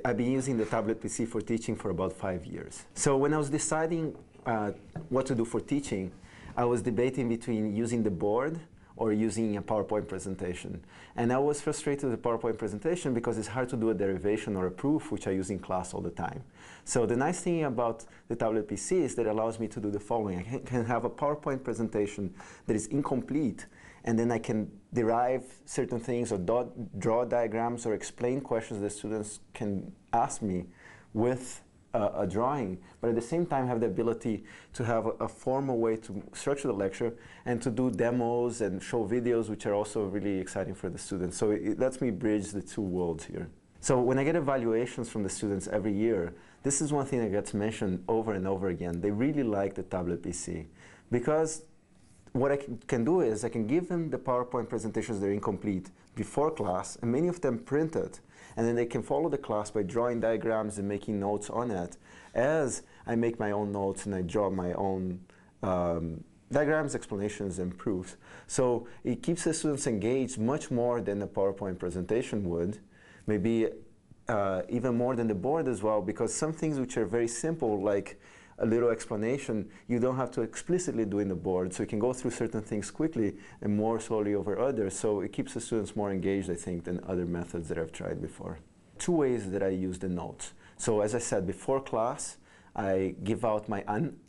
I've been using the tablet PC for teaching for about 5 years. So when I was deciding what to do for teaching, I was debating between using the board or using a PowerPoint presentation. And I was frustrated with the PowerPoint presentation because it's hard to do a derivation or a proof, which I use in class all the time. So the nice thing about the tablet PC is that it allows me to do the following. I can have a PowerPoint presentation that is incomplete, and then I can derive certain things or draw diagrams or explain questions that students can ask me with a drawing, but at the same time have the ability to have a formal way to structure the lecture and to do demos and show videos, which are also really exciting for the students. So it lets me bridge the two worlds here. So when I get evaluations from the students every year, this is one thing that gets mentioned over and over again. They really like the tablet PC because what I can do is I can give them the PowerPoint presentations that are incomplete before class, and many of them print it, and then they can follow the class by drawing diagrams and making notes on it as I make my own notes and I draw my own diagrams, explanations, and proofs. So it keeps the students engaged much more than a PowerPoint presentation would, maybe even more than the board as well, because some things which are very simple, like a little explanation, you don't have to explicitly do in the board, so you can go through certain things quickly and more slowly over others. So it keeps the students more engaged, I think, than other methods that I've tried before. Two ways that I use the notes. So as I said, before class, I give out my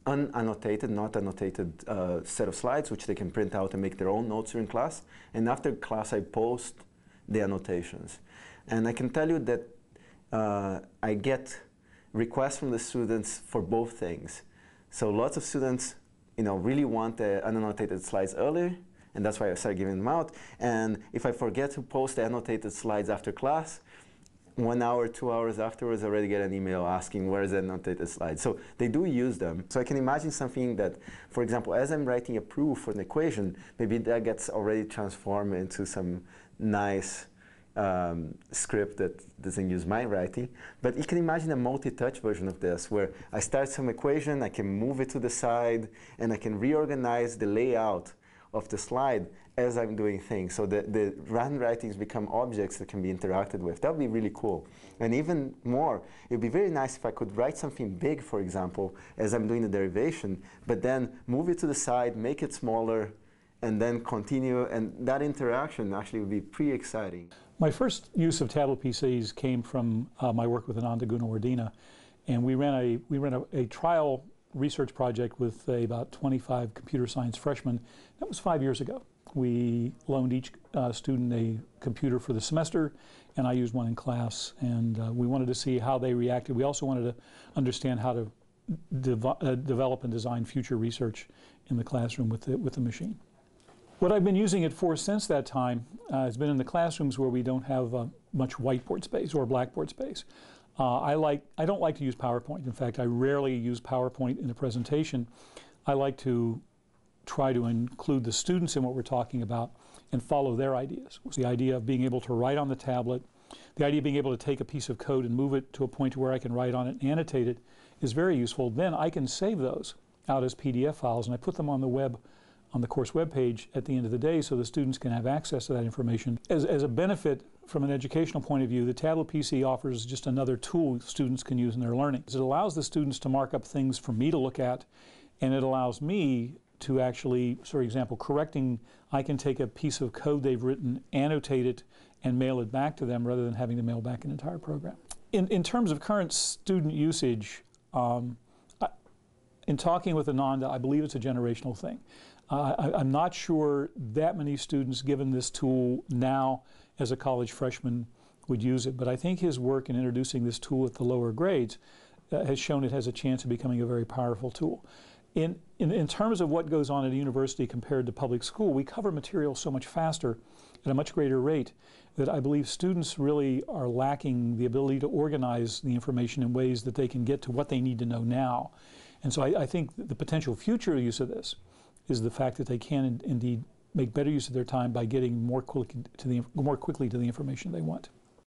unannotated, not annotated set of slides, which they can print out and make their own notes during class. And after class, I post the annotations. And I can tell you that I get requests from the students for both things. So lots of students, really want the unannotated slides earlier, and that's why I started giving them out. And if I forget to post the annotated slides after class, 1 hour, 2 hours afterwards, I already get an email asking where is the annotated slide. So they do use them. So I can imagine something that, for example, as I'm writing a proof for an equation, maybe that gets already transformed into some nice script that doesn't use my writing. But you can imagine a multi-touch version of this, where I start some equation, I can move it to the side, and I can reorganize the layout of the slide as I'm doing things. So the handwritings become objects that can be interacted with. That would be really cool. And even more, it would be very nice if I could write something big, for example, as I'm doing the derivation, but then move it to the side, make it smaller, and then continue. And that interaction actually would be pretty exciting. My first use of tablet PCs came from my work with Ananda Gunawardena, and we ran a trial research project with about 25 computer science freshmen. That was 5 years ago. We loaned each student a computer for the semester, and I used one in class, and we wanted to see how they reacted. We also wanted to understand how to develop and design future research in the classroom with the machine. What I've been using it for since that time has been in the classrooms where we don't have much whiteboard space or blackboard space. I don't like to use PowerPoint. In fact, I rarely use PowerPoint in a presentation. I like to try to include the students in what we're talking about and follow their ideas. The idea of being able to write on the tablet, the idea of being able to take a piece of code and move it to a point where I can write on it and annotate it is very useful. Then I can save those out as PDF files, and I put them on the web, on the course webpage at the end of the day, so the students can have access to that information. As a benefit from an educational point of view, the tablet PC offers just another tool students can use in their learning. It allows the students to mark up things for me to look at, and it allows me to actually, for example, correcting, I can take a piece of code they've written, annotate it, and mail it back to them rather than having to mail back an entire program. In terms of current student usage, in talking with Ananda, I believe it's a generational thing. I'm not sure that many students, given this tool now as a college freshman, would use it, but I think his work in introducing this tool at the lower grades has shown it has a chance of becoming a very powerful tool. In terms of what goes on at a university compared to public school, we cover material so much faster at a much greater rate that I believe students really are lacking the ability to organize the information in ways that they can get to what they need to know now. And so I think the potential future use of this is the fact that they can indeed make better use of their time by getting more quickly to the information they want.